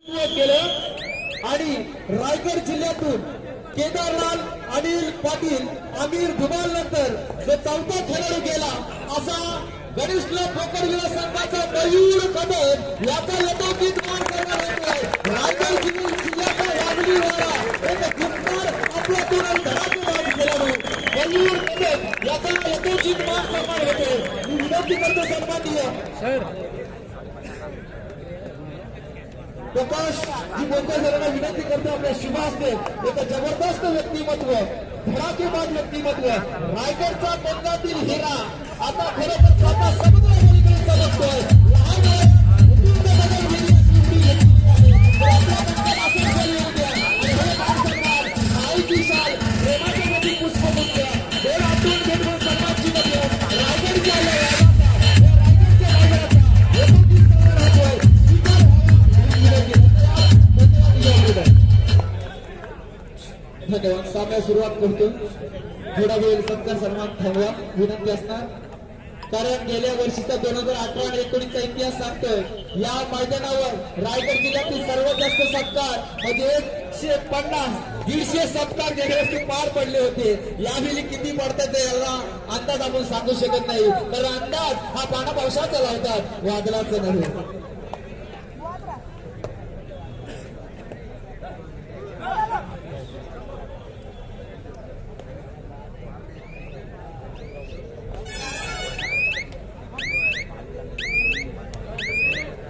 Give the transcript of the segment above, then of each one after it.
केलं आणि रायगड जिल्ह्यातून केदारलाल अनिल पाटील आमिर धुमाल नंतर जो चौथा खेळाडू गेला असा गणेशला पोकरविला संघाचा मयूर कदम याचा यथोचित मान करण्यात येतोय. रायगड जिल्ह्याचा यादवी वाडा एक जिंकणार आपल्यातून धडाकेबाज खेळाडू मयूर कदम याचा यथोचित मान करण्यात येतोय. मी विनंती करतो सन्माननीय प्रकाश जी बोलते सर्वांना विनंती करतो आपल्या शुभासने एक जबरदस्त व्यक्तिमत्व धडाकेबाज व्यक्तिमत्व रायगडचा केंद्रातील हिरा आता खरं तर स्वतः समुद्रापलीकडे चमकतोय. लहान आईची शाल प्रेमाच्या नदी पुष्पगुच्छ दोन हातून घेऊन समाजची नदी रायगडच्या धन्यवाद. सामन्याला सुरुवात करतो. थोडा वेळ सत्कार सन्मान थांबवा विनंती असणार कारण गेल्या वर्षीचा 2018 आणि 19चा इतिहास सांगतोय या मैदानावर रायगड जिल्ह्यातील सर्वात जास्त सत्कार म्हणजे 150-150 सत्कार गेल्या वर्षी पार पडले होते. यावेळी किती पडतात याला अंदाज आपण सांगू शकत नाही तर अंदाज हा पाना पावसाचा लावतात वादळाचा नव्हे.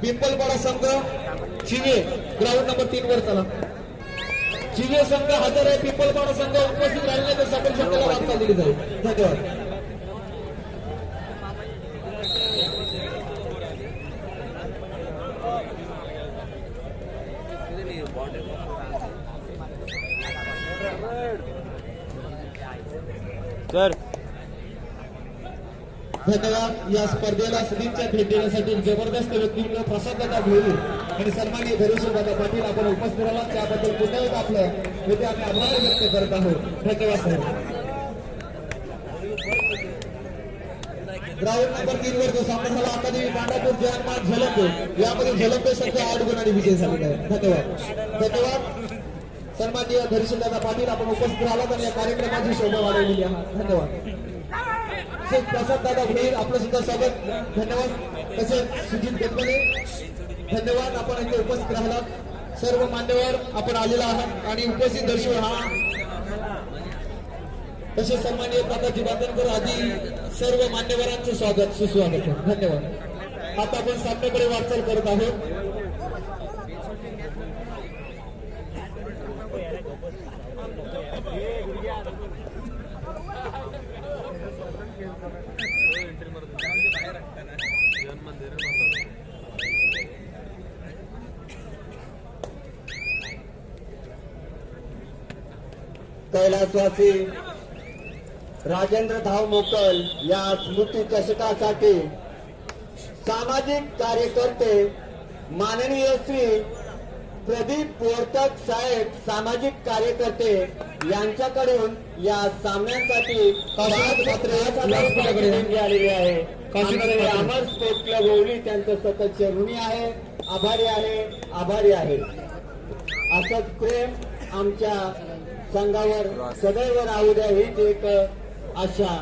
पिंपलपाडा संघ चिवे ग्राउंड नंबर 3 वर चला. चिवे संघ हजर आहे. पिंपलपाडा संघ उपस्थित राहिले तर सकल संघाला वाटचाल दिली जाईल. धन्यवाद. धन्यवाद. या स्पर्धेला सदिच्छा भेट देण्यासाठी जबरदस्त व्यक्तिमत्व प्रसाददादा भोईर आणि सन्माननीय धैर्यशीलदादा पाटील आपण उपस्थित राहिला त्याबद्दल पुन्हा एक आपलं येथे आम्ही आभार व्यक्त करत आहोत. धन्यवाद साहेब. ग्राउंड नंबर 3 वर जो सामना झाला अकादमी पांढरपूर जयमान झलंबे यामध्ये झलंबे संघ 8 गुणांनी विजय झालेला आहे. धन्यवाद. धन्यवाद. सन्माननीय धैर्यशीलदादा पाटील आपण उपस्थित राहिलात आणि या कार्यक्रमाची शोभा वाढवलेली आहे. धन्यवाद. प्रसाद दादा भोईर आपलं सुद्धा स्वागत. धन्यवाद. तसेच सुजित बेतमले धन्यवाद आपण इथे उपस्थित राहिलात. सर्व मान्यवर आपण आलेला आहात आणि उपस्थित दर्शक हा तसेच सन्माननीय प्रकाशजी बांधणकर आदी सर्व मान्यवरांचे स्वागत सुस्वागत. धन्यवाद. आता आपण सामन्याकडे वाटचाल करत आहोत. कैलासवासी राजेंद्र धाव मोकल या स्मृती चषकासाठी सामाजिक कार्यकर्ते माननीय श्री प्रदीप पोर्तक साहेब सामाजिक कार्यकर्ते यांच्याकडून या सामन्यांसाठी देणगी आलेली आहे. अमर स्पोर्ट क्लब ओवली त्यांचं सतत ऋणी आहे, आभारी आहे. असंच प्रेम आमच्या संघावर सदैव राहू द्या हीच एक आशा.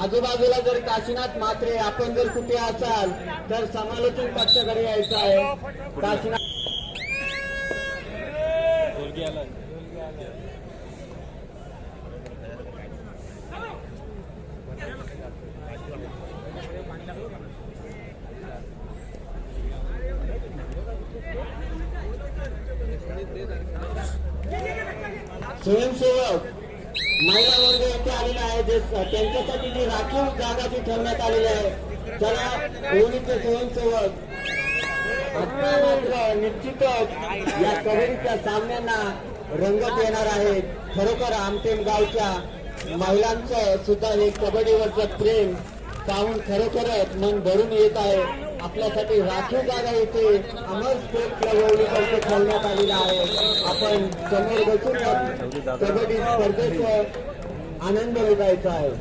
आजूबाजूला जर काशीनाथ म्हात्रे आपण जर कुठे असाल तर समालोचन कक्षाकडे यायचं आहे. काशीनाथ स्वयंसेवक महिला वर्ग येथे आलेला आहे जे त्यांच्यासाठी जी राखीव जागाची ठेवण्यात आलेली आहे. त्याला ओळीचे स्वयंसेवक आता मात्र निश्चितच या कबड्डीच्या सामन्यांना रंगत येणार आहेत. खरोखर आमटेम गावच्या महिलांचं सुद्धा हे कबड्डीवरचं प्रेम पाहून खरोखरच मन भरून येत आहे. आपल्यासाठी राखीव जागा येथे अमर स्पोर्ट क्लब ओवलीतर्फे ठेवण्यात आलेला आहे. आपण समोर बसून कबड्डी स्पर्धेचा आनंद लुटायचा आहे.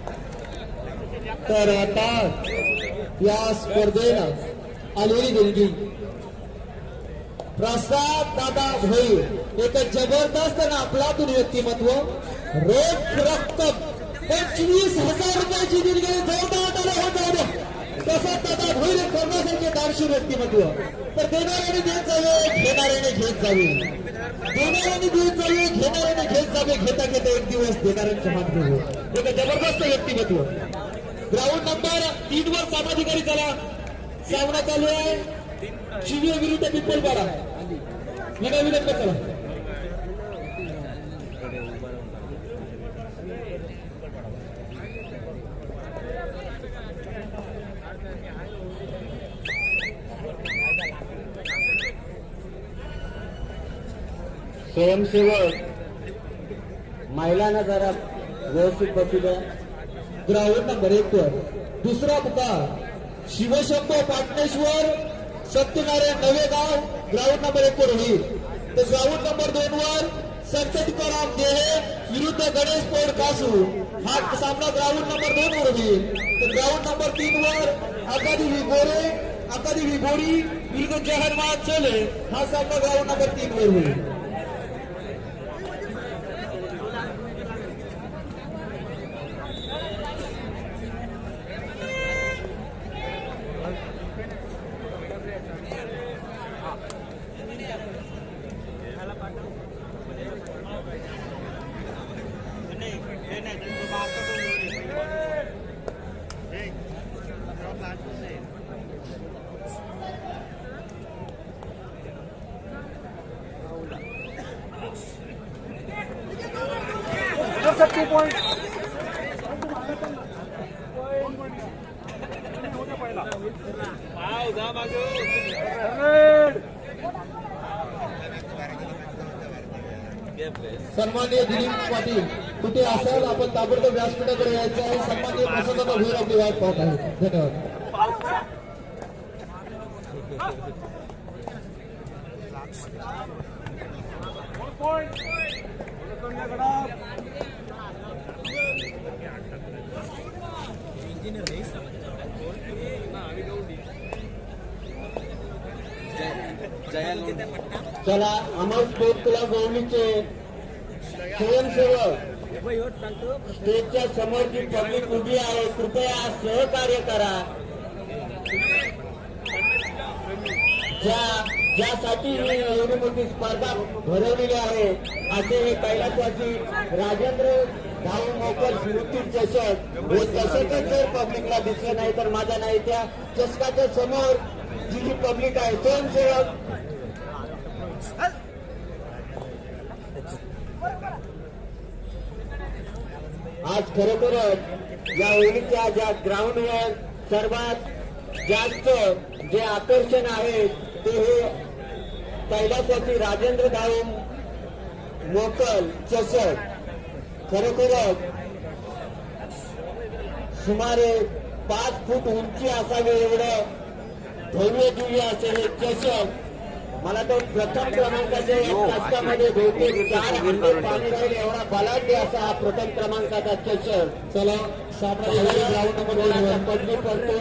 तर आता या स्पर्धेला आलेली देणगी प्रसाद दादा भोईर एक जबरदस्त आणि आपलातून व्यक्तिमत्व रोख रक्कम 25,000 रुपयाची देणगी जोरदार टाळ्या हो जाऊ द्या. प्रसाद दादा भोईर करण्यासारखे दानशूर व्यक्तिमत्व तर देणाऱ्याने देत जावे घेणाऱ्याने घेत जावे देणाऱ्याने देत जावे घेणाऱ्याने घेत जावे घेता घेता एक दिवस देणाऱ्यांच्या मात्र हो एक जबरदस्त व्यक्तिमत्व. ग्राउंड नंबर 3 वर सामाधिकारी चला सामना चालू आहे शिवे विरुद्ध पिंपलपाडा विनय चला. स्वयंसेवक महिलांना जरा व्यवस्थित बसू द्या. ग्राउंड नंबर 1 वर दुसरा पुकार शिवशंभो पाटणेश्वर सत्यनारायण नवेगाव ग्राउंड नंबर 1 वर होईल. तर ग्राउंड नंबर 2 वर संत तुकाराम देहे विरुद्ध गणेश पौड कासू हा सामना ग्राउंड नंबर 2 वर होईल. तर ग्राउंड नंबर 3 वर अकादेवी गोरे अकादेवी गोरी विरुद्ध जहरमान चोले हा सामना ग्राउंड नंबर 3 वर होईल. सन्माननीय दिलीप पाटील कुठे असाल आपण ताबडतोब व्यासपीठाकडे यायचं आहे. सन्माननीय प्रसादाचा भोईर आपली वाट पाहत आहे. धन्यवाद. चला अमर स्पोर्ट क्लब गवळीचे स्वयंसेवक स्टेजच्या समोर जी पब्लिक उभी आहे कृपया सहकार्य करा. ज्यासाठी ही एवढी मोठी स्पर्धा भरवलेली आहे असे हे कैलासवासी राजेंद्र धाऊ मोकर स्मृती चषक हे चषकच जर पब्लिकला दिसलं नाही तर माझ्या नाही त्या चषकाच्या समोर जी पब्लिक आहे स्वयंसेवक आज खरोखरच या होळीच्या ज्या ग्राउंडवर सर्वात जास्त जे आकर्षण आहे ते हे कैलासवासी राजेंद्र धाऊ मोकल चषक खरोखरच सुमारे 5 फूट उंची असावे एवढं भव्य दिव्य असे हे चषक मला तो प्रथम क्रमांकाच्या चषकामध्ये बहुतेक 4 हंडे पाणी राहील एवढा बलाढ्य असा हा प्रथम क्रमांकाचा चषक. चला सामना ग्राउंड नंबर 2 वर पडली पडतो.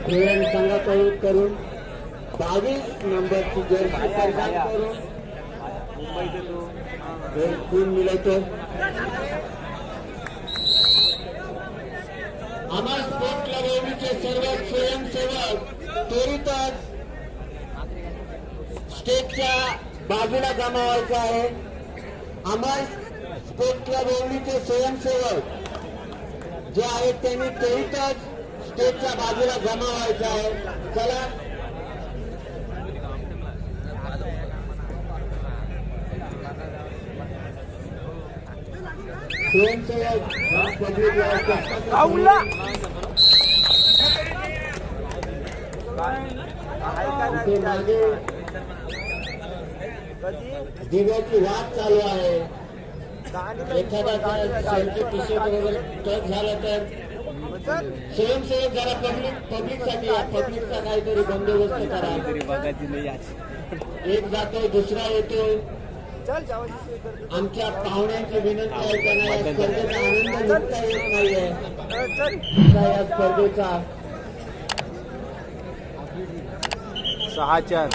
खेळ संघाकडून करून 22 नंबरची जर्सी परिधान करून गुण मिळवतो. अमर स्पोर्ट क्लब एवढीचे सर्व स्वयंसेवक त्वरितच स्टेजच्या बाजूला जमा व्हायचे आहे. अमर स्पोर्ट क्लब एवढीचे स्वयंसेवक जे आहेत त्यांनी त्वरितच स्टेजच्या बाजूला जमा व्हायचं आहे. चला स्वयंसेवक मागे दिव्याची वाद चालू आहे. एखादा सेल्फी टी शर्ट वगैरे टच झालं तर स्वयंसेवक जरा पब्लिक साठी पब्लिकचा काहीतरी बंदोबस्त करा. एक जातो दुसरा येतो. आमच्या पाहुण्यांची विनंती आहे त्यांना या स्पर्धेचा आनंद लुटता येत नाहीये. या स्पर्धेचा 6-4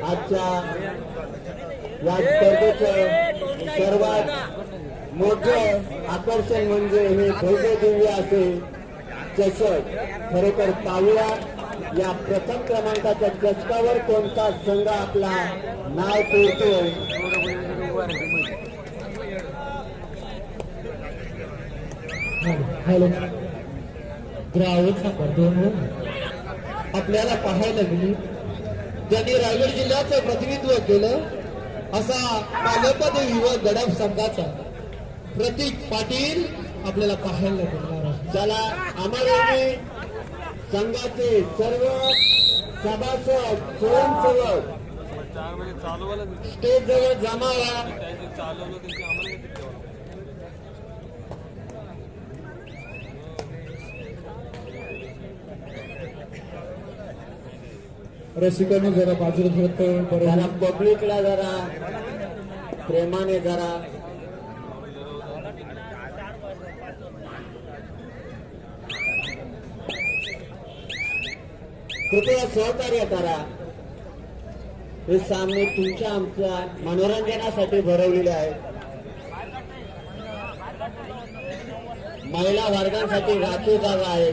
आजच्या या स्पर्धेचं सर्वात मोठं आकर्षण म्हणजे हे भव्य दिव्य असे चषक. खरेतर पाहूया या प्रथम क्रमांकाच्या चषकावर कोणता संघ आपला नाव कोरतोय. ग्राउंड नंबर 2 आपल्याला पाहायला मिळेल. त्यांनी रायगड जिल्ह्याचं प्रतिनिधित्व केलं असा पालेपद युवक गडप संघाचा प्रतीक पाटील आपल्याला पाहायला मिळणार आहे. चला अमरावती संघाचे सर्व सभासद स्वयंसेवक स्टेज जवळ जमा व्हा. रसिकांनी जरा बाजूला फिरत जरा पब्लिकला जरा प्रेमाने जरा कृपया सहकार्य करा. हे सामने तुमच्या आमच्या मनोरंजनासाठी भरवलेले आहेत. महिला वर्गांसाठी राखीव जागा आहे.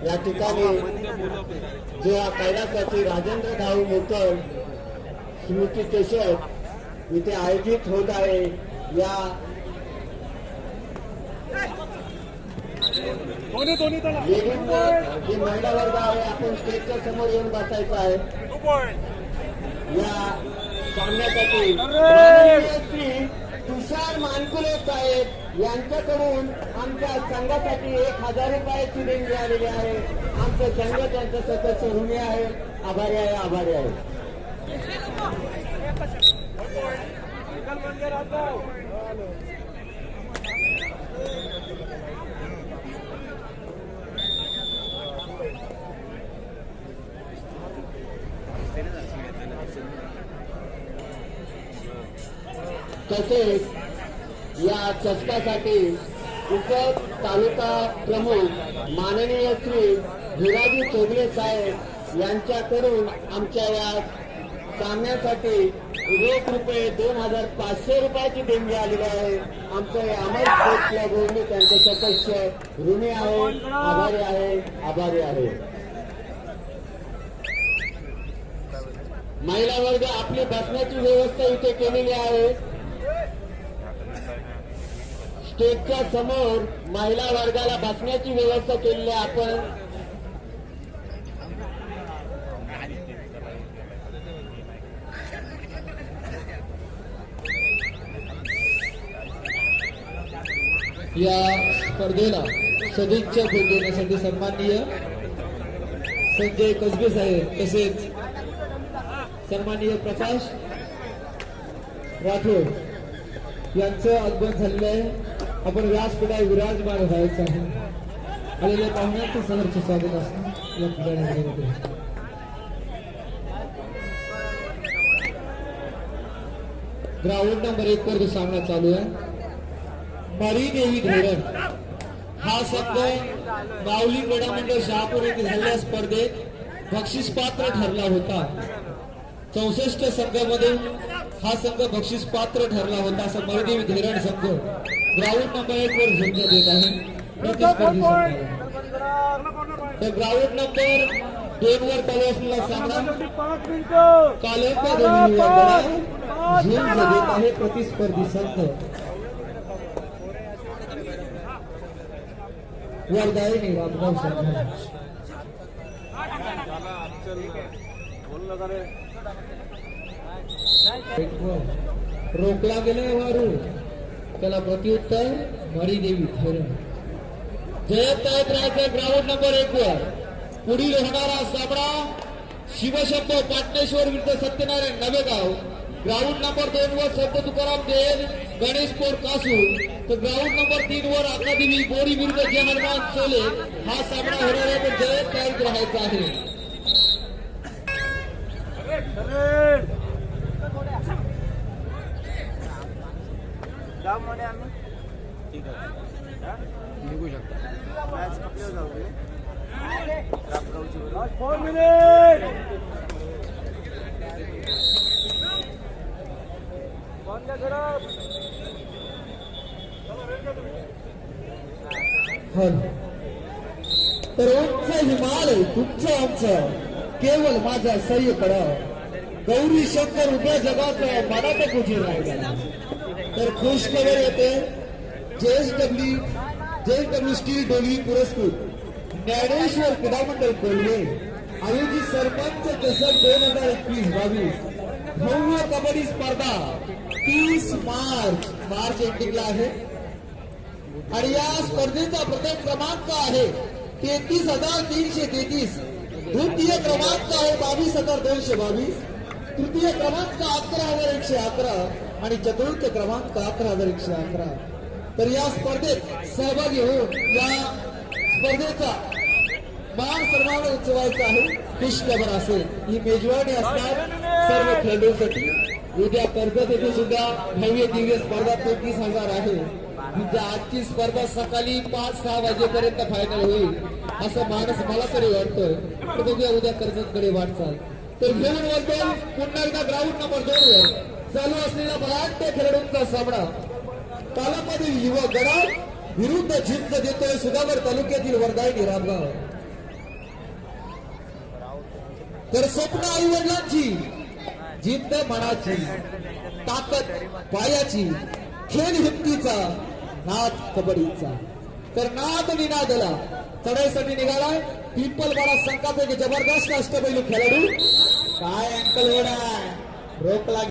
या ठिकाणी जो कैलासाची राजेंद्र धाऊ मोकल स्मृती चषक इथे आयोजित होत आहे. या जी महिला वर्ग आहे आपण स्टेजच्या समोर येऊन बसायचं आहे. या सामन्यासाठी श्री तुषार मानकुले साहेब यांच्याकडून आमच्या संघासाठी 1000 रुपयाची देणगी आलेली आहे. आमचं संघ त्यांचं सदस्य ऋणी आहे. आभारी आहे. आभारी आहे. तसेच या चषकासाठी उप तालुका प्रमुख माननीय श्री हिराजी चौगले साहेब यांच्याकडून आमच्या या सामन्यासाठी रोख रुपये 2500 रुपयाची देणगी आलेली आहे. आमचं अमर स्पोर्ट्स क्लब ओढणी त्यांचे सदस्य ऋणी आहे. आभारी आहे. आभारी आहे. महिला वर्ग आपली बसण्याची व्यवस्था इथे केलेली आहे. स्टेजच्या समोर महिला वर्गाला बसण्याची व्यवस्था केलेली आहे. आपण या स्पर्धेला सदिच्छा भेट देण्यासाठी सन्माननीय संजय कसबे साहेब तसेच सन्माननीय प्रकाश राठोड यांचं आगमन झालेलं आहे. आपण व्यासपीठावर विराजमान व्हायचं आहे. आलेल्या पाहुण्यांचं सहर्ष स्वागत असतं या क्रीडामध्ये. ग्राउंड नंबर 1 वर सामना चालू आहे. मरीदेवी धरण हा संघ माऊली क्रीडा मंडळ शहापूर येथे झालेल्या स्पर्धेत बक्षीस पात्र ठरला होता. 64 संघामध्ये हा संघ बक्षीस पात्र ठरला होता. असा मरीदेवी धरण संघ ग्राउंड नंबर 1 वर झुंज देत आहे प्रतिस्पर्धी संघाला. तर ग्राउंड नंबर 2 वर चालू असलेला सामना कालंका देवी झुंज देत आहे प्रतिस्पर्धी संघ वर्धायनी रामगाव संघ. रोखला गेलाय वारू त्याला प्रत्युत्तर मरीदेवी धरण. जयत तयात राहायचं ग्राउंड नंबर 1 वर. पुढील होणारा सामना शिवशंभो पाटणेश्वर विरुद्ध सत्यनारायण नवेगाव. ग्राउंड नंबर 2 वर संत तुकाराम देव गणेश पोर कासू. तर ग्राउंड नंबर 3 वर अकादमी बोरी विरुद्ध जय हनुमान चोले हा सामना होणार आहे. तर जयत तयात राहायचा आहे. निघू शकता मॅच कपले जाऊ दे. तर उंच हिमालय तुमचं आमचं केवळ माझा सह्य करा. गौरी शंकर उभ्या जगाचं मनात कुठे राहिला. तर खुश खबर येते जेएसडब्ल्यू स्टील डोली पुरस्कृत ज्ञानेश्वर क्रीडा मंडळ कोल्हे आयोजित सरपंच दशक 2021-22 भव्य कबड्डी स्पर्धा 30 मार्च एंडिंगला आहे. आणि या स्पर्धेचा प्रथम क्रमांक आहे 33,333. द्वितीय क्रमांक आहे 22,222. तृतीय क्रमांक 11,111 आणि चतुर्थ क्रमांक 11,111. तर या स्पर्धेत सहभागी होऊन या स्पर्धेचा मान सन्मान उंचवायचा आहे. खुशखबर असेल ही मेजवानी असणार सर्व खेळाडूंसाठी. उद्या कर्जत येथे सुद्धा भव्य दिव्य स्पर्धा 33,000 आहे. म्हणजे आजची स्पर्धा सकाळी 5-6 वाजेपर्यंत फायनल होईल असं माणूस मला तरी वाटतोय. तर बघूया उद्या कर्जतकडे वाटचाल. तर घेऊन बद्दल पुन्हा एकदा ग्राउंड नंबर 2 वर चालू असलेला बलाढ्य खेळाडूंचा सामना तालामधील युवा गडाव विरुद्ध झिंज देतोय सुधागड तालुक्यातील वर्धायनी रामगाव. तर स्वप्न आई वडिलांची जिद्द मनाची ताकद पायाची खेळ हिमतीचा नाद कबड्डीचा. तर नाद निनादला चढाईसाठी निघालाय पिंपलवाडा संघाचा एक जबरदस्त अष्टपैलू खेळाडू. काय अंकल होणार रोखला.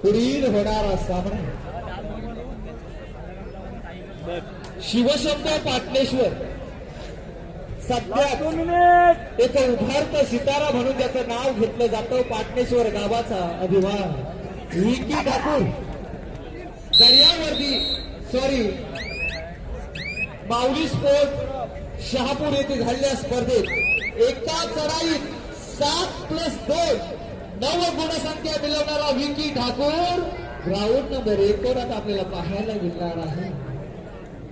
पुढील होणारा सामना शिवशंभो पाटणेश्वर सध्या एक उभारत सितारा म्हणून त्याचं नाव घेतलं जातं. पाटणेश्वर गावाचा अभिमान विकी ठाकूर दर्यावर्दी माऊली स्पोर्ट शहापूर येथे झालेल्या स्पर्धेत एका चढाईत 7+2 9 गुणसंख्या मिळवणारा विकी ठाकूर ग्राउंड नंबर 1 वर आपल्याला पाहायला मिळणार आहे.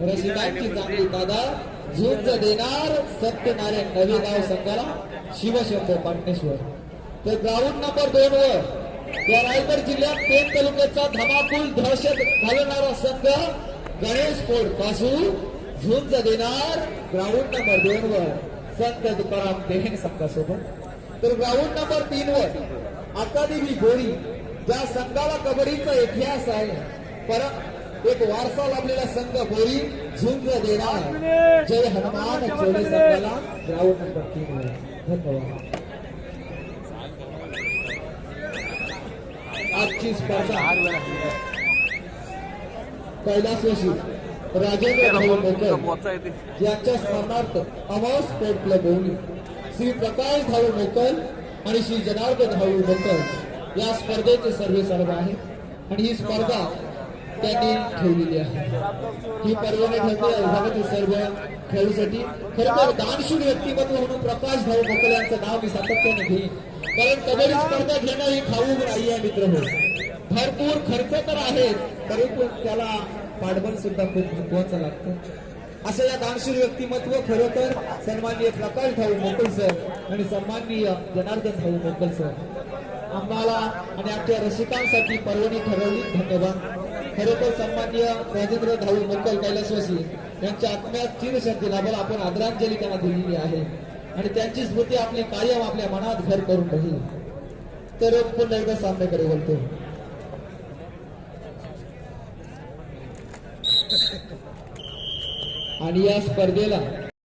रशिदांची चांगली दादा झुंज देणार सत्यनारायण नवेगाव संघाला शिवशंभो पाटणेश्वर. तर ग्राउंड नंबर 2 वर या रायगड जिल्ह्यात पेण तालुक्याचा धमाकूल दहशत घालणारा संघ गणेश पोड पासून झुंज देणार ग्राउंड नंबर 2 वर संत तुकाराम देहन संघासोबत. तर ग्राउंड नंबर 3 वर अकादमी बोरी ज्या संघाला कबड्डीचा इतिहास आहे परत एक वारसा लाभलेला संघ बोरी झुंज देणार जय हनुमान चोले संघाला ग्राउंड नंबर 3 वर. धन्यवाद. आजची स्पर्धा कैलासवासी राजेंद्र भाऊ मोकल यांच्या स्मरणार्थ अमर स्पोर्ट क्लब बोरी श्री प्रकाश धाऊ मोकल आणि श्री जनार्दन धाऊ मोकल या स्पर्धेचे सर्वे सर्व आहे. आणि ही स्पर्धा त्यांनी ठेवलेली आहे. ही परवाने ठरते विभागातील सर्व खेळाडूसाठी. खरं तर दानशूर व्यक्तिमत्व म्हणून प्रकाश भाऊ मोकल यांचं नाव मी सातत्याने घेईन. कारण कबड्डी स्पर्धा घेणं ही खाऊ नाही आहे मित्र. भरपूर खर्च तर आहे परंतु त्याला पाठबळ सुद्धा खूप महत्वाचं लागतं. अशा या दानशूर व्यक्तिमत्व खरं तर सन्माननीय प्रकाश भाऊ मोकल सर आणि सन्माननीय जनार्दन भाऊ मोकल सर आम्हाला आणि आमच्या रसिकांसाठी पर्वणी ठरवली. धन्यवाद. खरं तर सन्माननीय राजेंद्र भाऊ मोकल कैलासवासी यांच्या आत्म्यात चिरशांती लाभाला आपण आदरांजली त्यांना दिलेली आहे आणि त्यांची स्मृती आपली कायम आपल्या मनात घर करून राहील. तर पुन्हा एकदा सामन्याकडे बोलतो. आणि या स्पर्धेला